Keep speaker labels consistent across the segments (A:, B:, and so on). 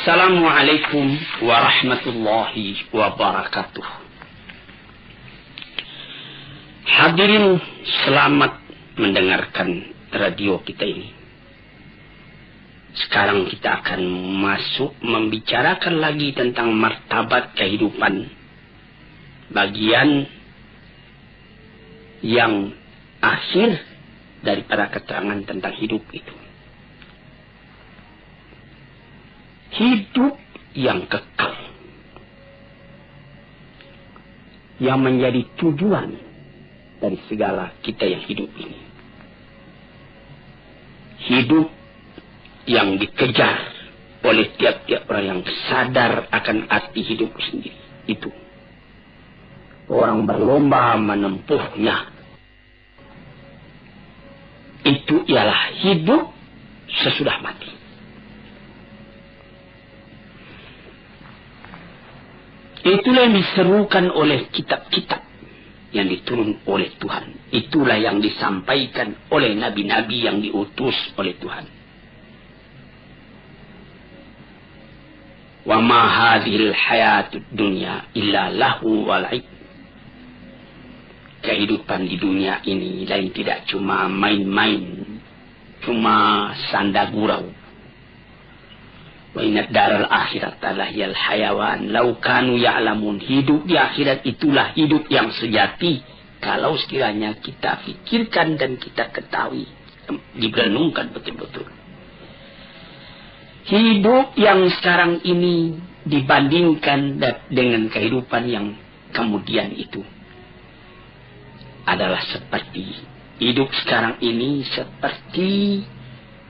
A: Assalamualaikum warahmatullahi wabarakatuh. Hadirin, selamat mendengarkan radio kita ini. Sekarang kita akan masuk membicarakan lagi tentang martabat kehidupan. Bagian yang akhir daripada keterangan tentang hidup itu. Hidup yang kekal, yang menjadi tujuan dari segala kita yang hidup ini. Hidup yang dikejar oleh tiap-tiap orang yang sadar akan arti hidup sendiri. Itu orang berlomba menempuhnya. Itu ialah hidup sesudah mati. Itulah yang diserukan oleh kitab-kitab yang diturun oleh Tuhan. Itulah yang disampaikan oleh nabi-nabi yang diutus oleh Tuhan. Wa ma hadhil hayatud dunya illa lahu wa la'ib. Kehidupan di dunia ini lain tidak cuma main-main, cuma sanda gurau. Wa inna daral akhirat lahiyal hayawan law kanu ya'lamun. Hidup di akhirat itulah hidup yang sejati kalau sekiranya kita fikirkan dan kita ketahui, direnungkan betul-betul. Hidup yang sekarang ini dibandingkan dengan kehidupan yang kemudian itu adalah seperti hidup sekarang ini seperti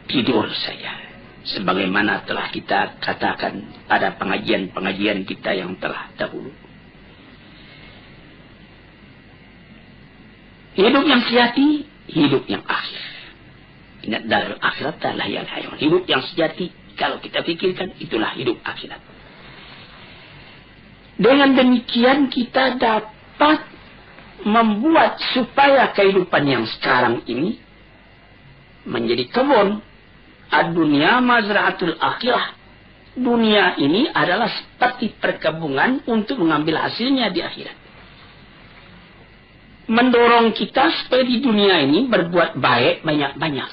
A: tidur saja. Sebagaimana telah kita katakan pada pengajian-pengajian kita yang telah dahulu. Hidup yang sejati, hidup yang akhir. Ingat dalam akhirat lahiyal hayawan. Hidup yang sejati, kalau kita pikirkan, itulah hidup akhirat. Dengan demikian kita dapat membuat supaya kehidupan yang sekarang ini menjadi kebun. Ad-dunya mazra'atul akhirah. Dunia ini adalah seperti perkebunan untuk mengambil hasilnya di akhirat. Mendorong kita supaya di dunia ini berbuat baik banyak-banyak.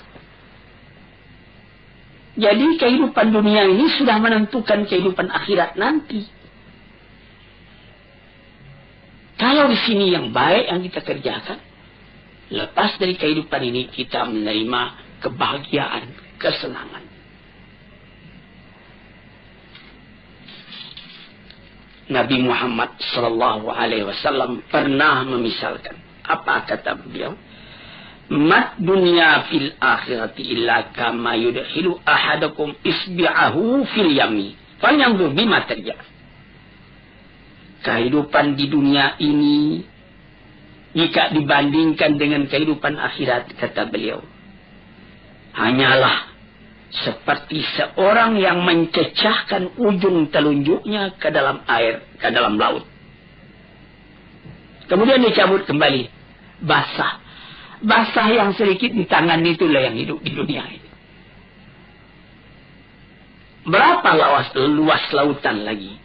A: Jadi kehidupan dunia ini sudah menentukan kehidupan akhirat nanti. Kalau di sini yang baik yang kita kerjakan, lepas dari kehidupan ini kita menerima kebahagiaan, kesenangan. Nabi Muhammad sallallahu alaihi wasallam pernah memisalkan. Apa kata beliau? Mat dunya fil akhirati illa kama yudkhilu ahadakum isbi'ahu fil yami. Fanyanzur bima tarja. Kehidupan di dunia ini jika dibandingkan dengan kehidupan akhirat, kata beliau, hanyalah seperti seorang yang mencecahkan ujung telunjuknya ke dalam air, ke dalam laut. Kemudian dicabut kembali. Basah. Basah yang sedikit di tangan itulah yang hidup di dunia ini. Berapa luas lautan lagi?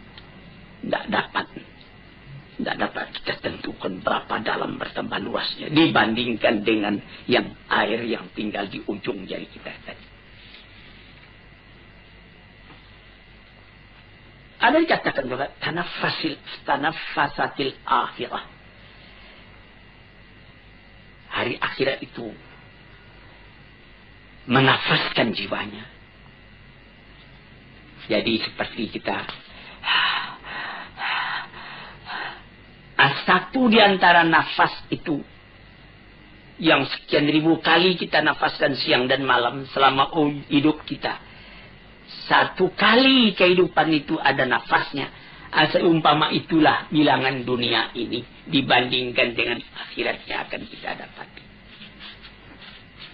A: Tidak dapat kita tentukan berapa dalam bertambah luasnya dibandingkan dengan yang air yang tinggal di ujung jari kita tadi. Ada dikatakan juga tanaffasatil akhirah. Hari akhirat itu menafaskan jiwanya. Jadi seperti kita satu di antara nafas itu yang sekian ribu kali kita nafaskan siang dan malam selama hidup kita. Satu kali kehidupan itu ada nafasnya. Seumpama itulah bilangan dunia ini dibandingkan dengan akhirat yang akan kita dapati.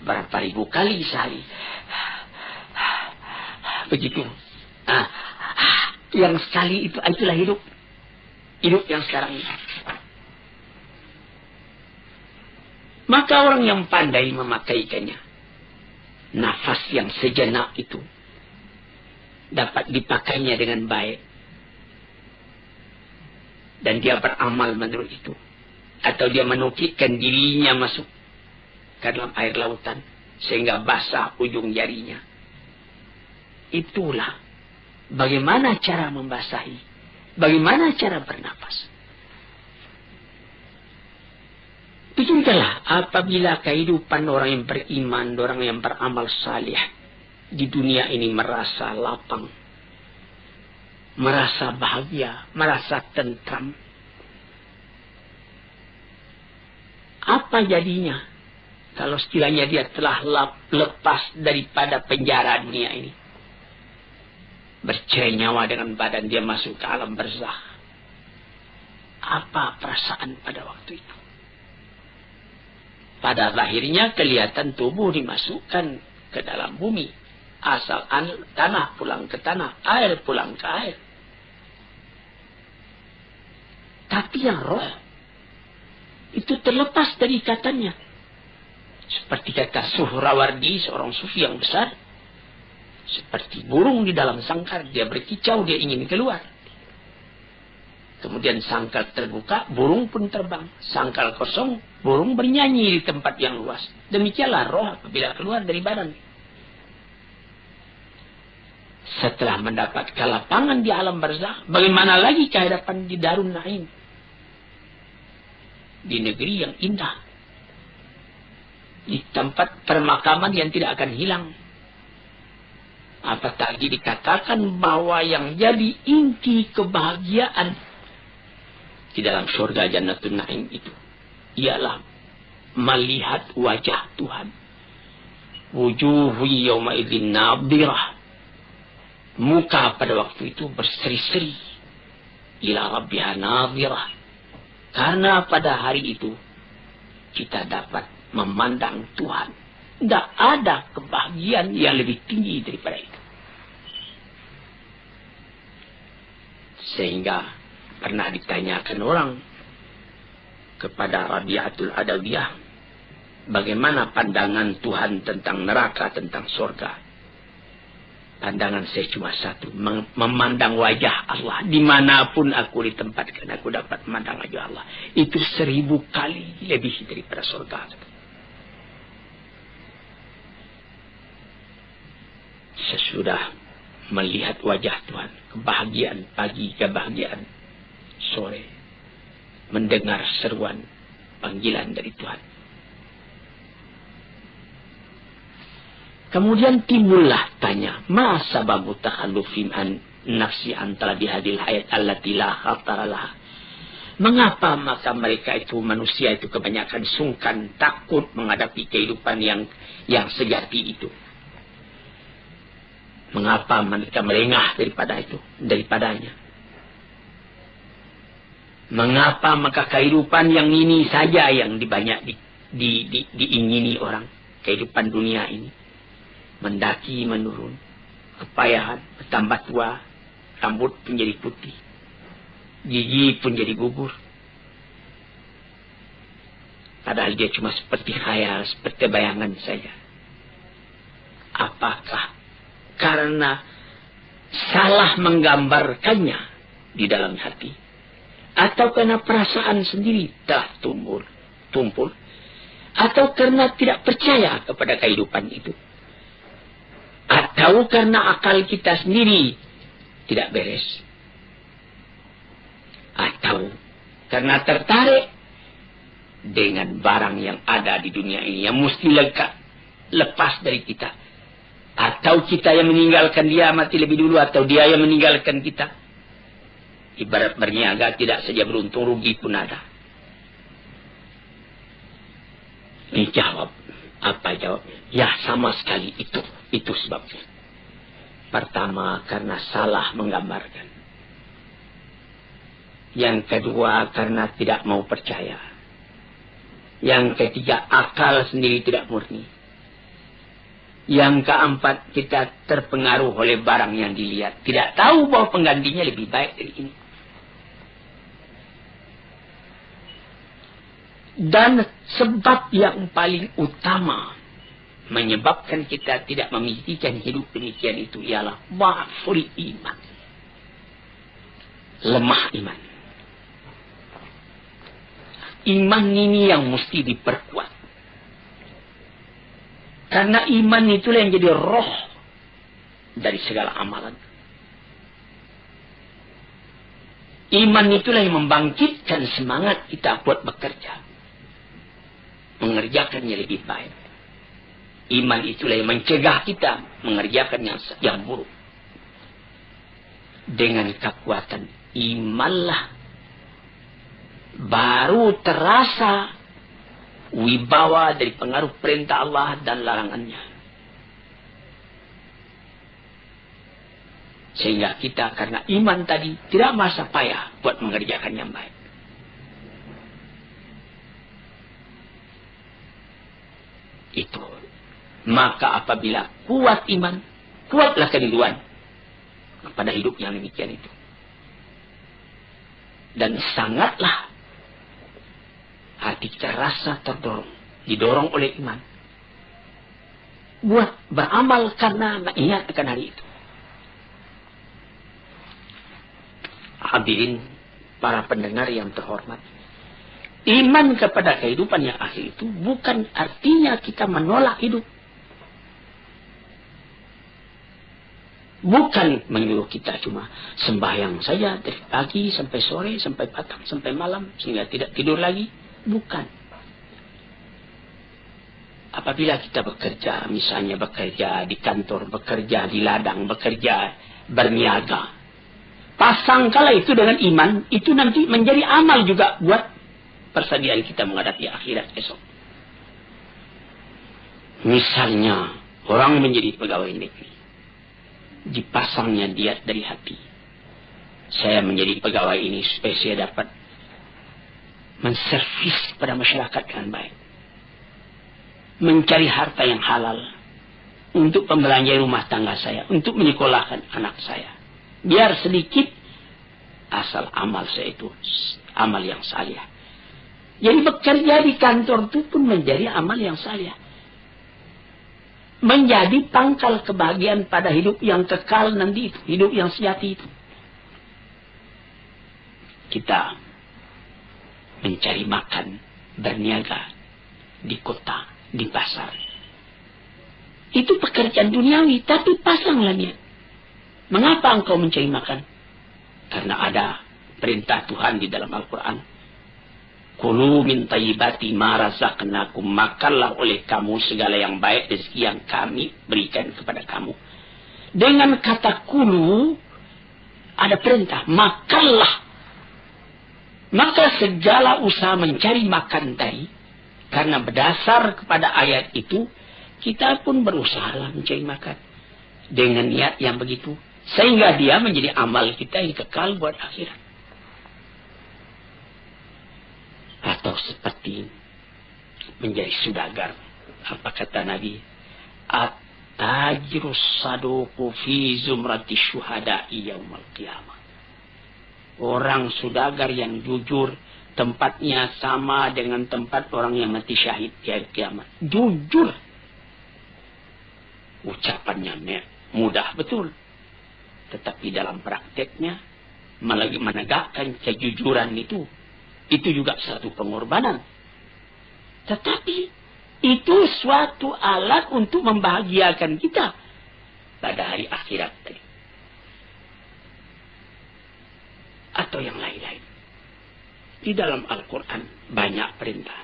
A: Berapa ribu kali sehari. Begitu. Yang sekali itu, itulah hidup. Hidup yang sekarang ini. Maka orang yang pandai memakaikannya, nafas yang sejenak itu dapat dipakainya dengan baik. Dan dia beramal menurut itu. Atau dia menukikkan dirinya masuk ke dalam air lautan. Sehingga basah ujung jarinya. Itulah bagaimana cara membasahi. Bagaimana cara bernapas. Begitulah apabila kehidupan orang yang beriman, orang yang beramal salih di dunia ini merasa lapang, merasa bahagia, merasa tentram. Apa jadinya kalau sekiranya dia telah lepas daripada penjara dunia ini? Bercerai nyawa dengan badan dia masuk ke alam barzakh. Apa perasaan pada waktu itu? Pada akhirnya kelihatan tubuh dimasukkan ke dalam bumi. Asal tanah pulang ke tanah, air pulang ke air. Tapi yang roh itu terlepas dari ikatannya. Seperti kata Suhrawardi, seorang sufi yang besar. Seperti burung di dalam sangkar, dia berkicau, dia ingin keluar. Kemudian sangkar terbuka, burung pun terbang. Sangkar kosong, burung bernyanyi di tempat yang luas. Demikianlah roh apabila keluar dari badan. Setelah mendapat kelapangan di alam barzakh, bagaimana lagi kehadapan di Darun Naim? Di negeri yang indah. Di tempat permakaman yang tidak akan hilang. Apatah lagi dikatakan bahwa yang jadi inti kebahagiaan di dalam surga Jannatul Naim itu ialah melihat wajah Tuhan. Wujuhu yawma idzin nadhirah. Muka pada waktu itu berseri-seri. Ila rabbiha nadhirah. Karena pada hari itu kita dapat memandang Tuhan. Tidak ada kebahagiaan yang lebih tinggi daripada itu. Sehingga pernah ditanyakan orang kepada Rabi'atul Adawiyah, bagaimana pandangan Tuhan tentang neraka, tentang surga. Pandangan saya cuma satu, memandang wajah Allah. Dimanapun aku ditempatkan, aku dapat memandang wajah Allah. Itu 1000 kali lebih daripada surga. Sesudah melihat wajah Tuhan, kebahagiaan pagi, kebahagiaan sore, mendengar seruan panggilan dari Tuhan. Kemudian timbullah tanya, ma sababu takhallufin an nafsi antara bihadil hayat allati la khatara laha. Mengapa maka mereka itu, manusia itu kebanyakan sungkan, takut menghadapi kehidupan yang sejati itu? Mengapa mereka melengah daripadanya? Mengapa maka kehidupan yang ini saja yang diingini orang? Kehidupan dunia ini. Mendaki, menurun. Kepayahan, bertambah tua. Rambut pun jadi putih. Gigi pun jadi gugur. Padahal dia cuma seperti khayal, seperti bayangan saja. Apakah karena salah menggambarkannya di dalam hati, atau karena perasaan sendiri telah tumpul, atau karena tidak percaya kepada kehidupan itu, atau karena akal kita sendiri tidak beres, atau karena tertarik dengan barang yang ada di dunia ini yang mesti lepas dari kita. Atau kita yang meninggalkan dia mati lebih dulu, atau dia yang meninggalkan kita. Ibarat berniaga, tidak saja beruntung, rugi pun ada. Ini jawab. Apa jawabnya? Ya, sama sekali itu sebabnya. Pertama, karena salah menggambarkan. Yang kedua, karena tidak mau percaya. Yang ketiga, akal sendiri tidak murni. Yang keempat, kita terpengaruh oleh barang yang dilihat. Tidak tahu bahwa penggantinya lebih baik dari ini. Dan sebab yang paling utama menyebabkan kita tidak memilikikan hidup demikian itu ialah dha'ful iman. Lemah iman. Iman ini yang mesti diperkuat. Karena iman itulah yang jadi roh dari segala amalan. Iman itulah yang membangkitkan semangat kita buat bekerja. Mengerjakannya lebih baik. Iman itulah yang mencegah kita mengerjakan yang buruk. Dengan kekuatan imanlah baru terasa wibawa dari pengaruh perintah Allah dan larangannya. Sehingga kita karena iman tadi tidak merasa payah buat mengerjakan yang baik. Itu. Maka apabila kuat iman, kuatlah kerinduan pada hidup yang demikian itu. Dan sangatlah hati kita rasa terdorong, didorong oleh iman. Buat beramal karena ingat akan hari itu. Hadirin para pendengar yang terhormat. Iman kepada kehidupan yang akhir itu bukan artinya kita menolak hidup. Bukan menyuruh kita cuma sembahyang saja dari pagi sampai sore, sampai petang, sampai malam, sehingga tidak tidur lagi. Bukan. Apabila kita bekerja, misalnya bekerja di kantor, bekerja di ladang, bekerja berniaga, pasangkala itu dengan iman, itu nanti menjadi amal juga buat persediaan kita menghadapi akhirat esok. Misalnya, orang menjadi pegawai negeri, dipasangnya diat dari hati. Saya menjadi pegawai ini supaya saya dapat menservis pada masyarakat dengan baik. Mencari harta yang halal untuk pembelanjaan rumah tangga saya, untuk menyekolahkan anak saya. Biar sedikit, asal amal saya itu amal yang saleh. Jadi bekerja di kantor itu pun menjadi amal yang saleh. Menjadi pangkal kebahagiaan pada hidup yang kekal nanti itu, hidup yang sejati itu. Kita mencari makan, berniaga di kota, di pasar. Itu pekerjaan duniawi, tapi pasanglah niat. Mengapa engkau mencari makan? Karena ada perintah Tuhan di dalam Al-Quran. Kulu min tayyibati ma razaqnakum, makanlah oleh kamu segala yang baik rezeki yang kami berikan kepada kamu. Dengan kata kulu ada perintah, makanlah. Maka segala usaha mencari makan tadi, karena berdasar kepada ayat itu, kita pun berusaha mencari makan dengan niat yang begitu, sehingga dia menjadi amal kita yang kekal buat akhirat. Atau seperti menjadi saudagar. Apa kata Nabi? At-tajirus saduqu fi zumrati syuhada'i yaumal qiyamah. Orang saudagar yang jujur, tempatnya sama dengan tempat orang yang mati syahid di hari kiamat. Jujur. Ucapannya mudah betul. Tetapi dalam prakteknya, menegakkan kejujuran itu juga satu pengorbanan. Tetapi itu suatu alat untuk membahagiakan kita pada hari akhirat tadi. Atau yang lain-lain. Di dalam Al-Quran banyak perintah.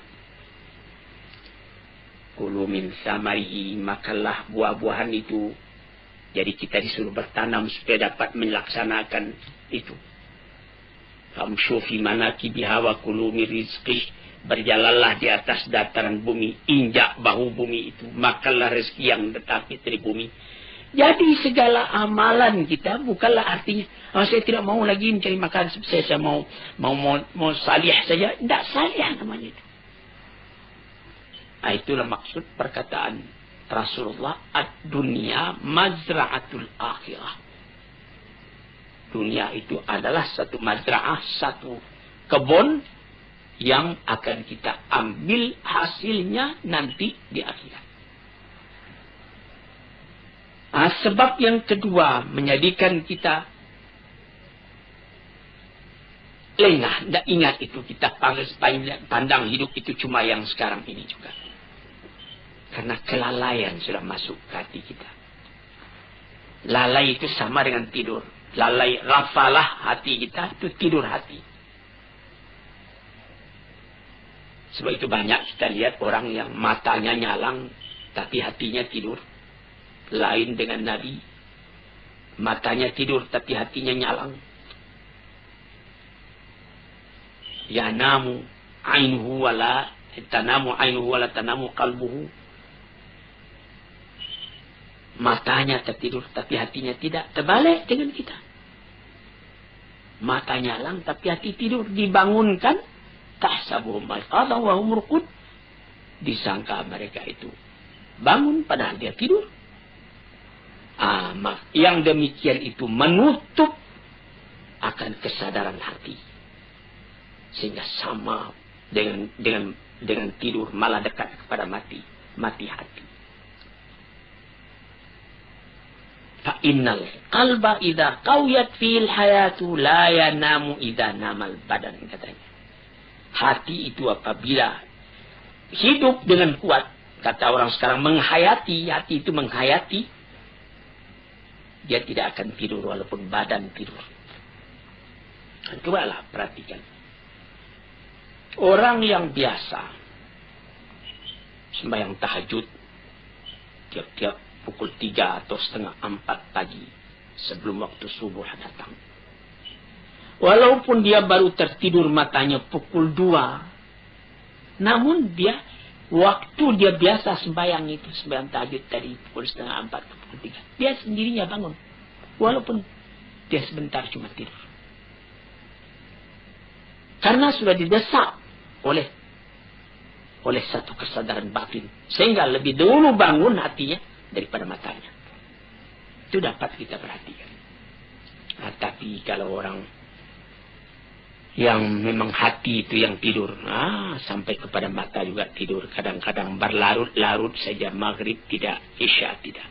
A: Kulu min samarihi, makanlah buah-buahan itu. Jadi kita disuruh bertanam supaya dapat melaksanakan itu. Famshu fi manakibiha wa kulu min rizqih, berjalanlah di atas dataran bumi, injak bahu bumi itu, makanlah rezeki yang tetapi dari bumi. Jadi segala amalan kita bukanlah artinya saya tidak mau lagi mencari makan, saya mau salih saja. Tidak salih namanya itu. Itulah maksud perkataan Rasulullah, ad-dunya mazra'atul akhirah. Dunia itu adalah satu mazra'ah, satu kebun yang akan kita ambil hasilnya nanti di akhirat. Sebab yang kedua menjadikan kita lengah. Tidak ingat itu. Kita pandang hidup itu cuma yang sekarang ini juga. Karena kelalaian sudah masuk ke hati kita. Lalai itu sama dengan tidur. Lalai, rafalah hati kita, itu tidur hati. Sebab itu banyak kita lihat orang yang matanya nyalang, tapi hatinya tidur. Lain dengan Nabi. Matanya tidur, tapi hatinya nyalang. Yanamu ainuhu wala tanamu qalbuhu. Matanya tertidur, tapi hatinya tidak. Terbalik dengan kita. Mata nyalang, tapi hati tidur. Dibangunkan. Tahsabuhum aiqadhan wa hum ruqud. Disangka mereka itu bangun, padahal dia tidur. Yang demikian itu menutup akan kesadaran hati. Sehingga sama dengan tidur, malah dekat kepada mati hati. Fa innal qalba idza qawiyat fil hayatu la yanamu idza namal badan, katanya. Hati itu apabila hidup dengan kuat, kata orang sekarang menghayati, hati itu menghayati, dia tidak akan tidur walaupun badan tidur. Cobalah perhatikan. Orang yang biasa sembahyang tahajud tiap-tiap pukul 3 atau setengah 4 pagi sebelum waktu subuh datang. Walaupun dia baru tertidur matanya pukul 2, namun waktu dia biasa sembahyang itu, sembahyang tahajud tadi pukul setengah 4 ke pukul 3, dia sendirinya bangun. Walaupun dia sebentar cuma tidur. Karena sudah didesak oleh satu kesadaran batin. Sehingga lebih dulu bangun hatinya daripada matanya. Itu dapat kita perhatikan. Tapi kalau orang yang memang hati itu yang tidur, sampai kepada mata juga tidur. Kadang-kadang berlarut-larut saja, maghrib tidak, isya tidak.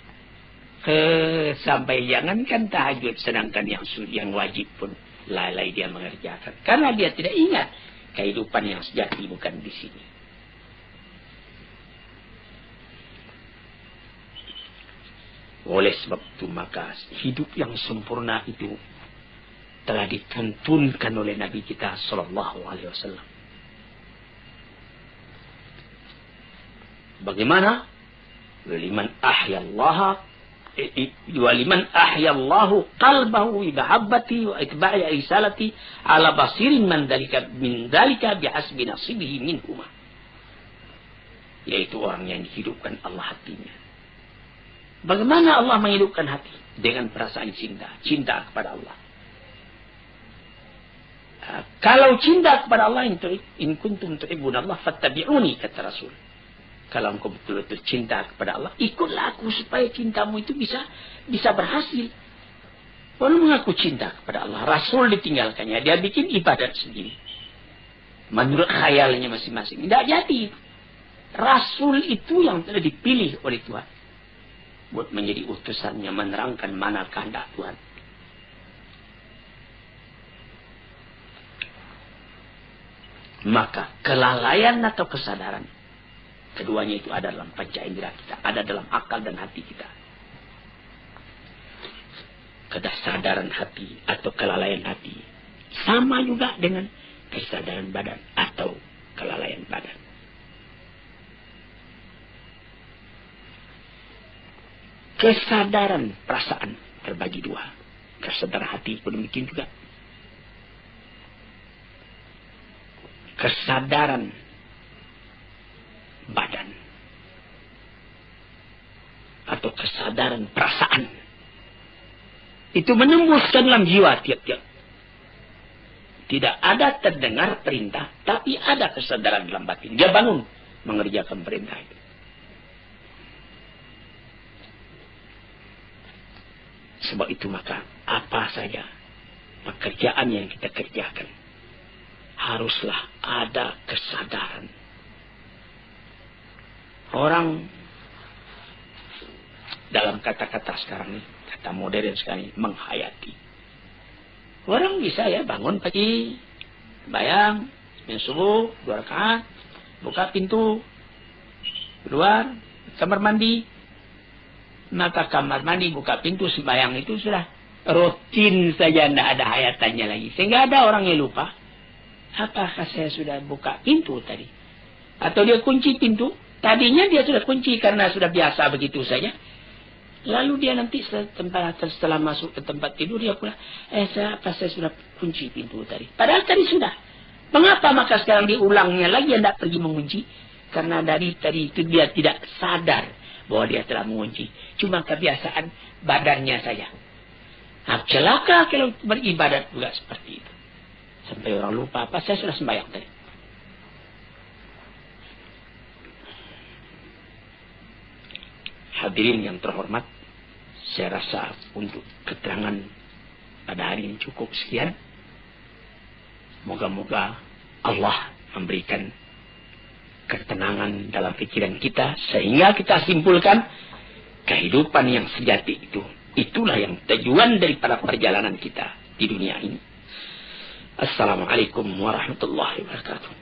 A: Sampai jangankan tahajud, sedangkan yang wajib pun lalai dia mengerjakan. Karena dia tidak ingat kehidupan yang sejati bukan di sini. Oleh sebab itu maka hidup yang sempurna itu telah dituntunkan oleh Nabi kita sallallahu alaihi wasallam. Bagaimana? Waliman ahyallahu qalbahu bi mahabbati wa itba'i risalati ala basirin min dalika bihasbi nasibihi minhuma. Yaitu orang yang dihidupkan Allah hatinya. Bagaimana Allah menghidupkan hati? Dengan perasaan cinta kepada Allah. Kalau cinta kepada Allah, in kuntum tuhibbunallah fattabi'uni, kata Rasul. Kalau engkau betul-betul cinta kepada Allah, ikutlah aku supaya cintamu itu bisa berhasil. Walau mengaku cinta kepada Allah, Rasul ditinggalkannya, dia bikin ibadat sendiri. Menurut khayalnya masing-masing. Tidak jadi. Rasul itu yang telah dipilih oleh Tuhan buat menjadi utusannya, menerangkan mana kehendak Tuhan. Maka kelalaian atau kesadaran, keduanya itu ada dalam panca indera kita, ada dalam akal dan hati kita. Kesadaran hati atau kelalaian hati sama juga dengan kesadaran badan atau kelalaian badan. Kesadaran perasaan terbagi dua. Kesadaran hati pun demikian juga. Kesadaran badan atau kesadaran perasaan itu menembus ke dalam jiwa tiap-tiap. Tidak ada terdengar perintah, tapi ada kesadaran dalam batin. Dia bangun mengerjakan perintah itu. Sebab itu maka apa saja pekerjaan yang kita kerjakan haruslah ada kesadaran. Orang dalam kata-kata sekarang nih, kata modern sekali, menghayati. Orang bisa ya bangun pagi, bayang, subuh, 2 rakaat, buka pintu, keluar, kamar mandi. Maka kamar mandi, buka pintu, sembahyang itu sudah rutin saja, tidak ada hayatannya lagi. Sehingga ada orang yang lupa, apakah saya sudah buka pintu tadi? Atau dia kunci pintu, tadinya dia sudah kunci karena sudah biasa begitu saja. Lalu dia nanti setelah masuk ke tempat tidur, dia pula, saya sudah kunci pintu tadi. Padahal tadi sudah. Mengapa maka sekarang diulangnya lagi, tidak pergi mengunci? Karena dari tadi itu dia tidak sadar bahwa dia telah mengunci. Cuma kebiasaan badannya saja. Nah, celaka kalau beribadat juga seperti itu. Sampai orang lupa, saya sudah sembahyang tadi. Hadirin yang terhormat, saya rasa untuk keterangan pada hari ini cukup sekian. Moga-moga Allah memberikan ketenangan dalam pikiran kita, sehingga kita simpulkan kehidupan yang sejati itu. Itulah yang tujuan daripada perjalanan kita di dunia ini. Assalamualaikum warahmatullahi wabarakatuh.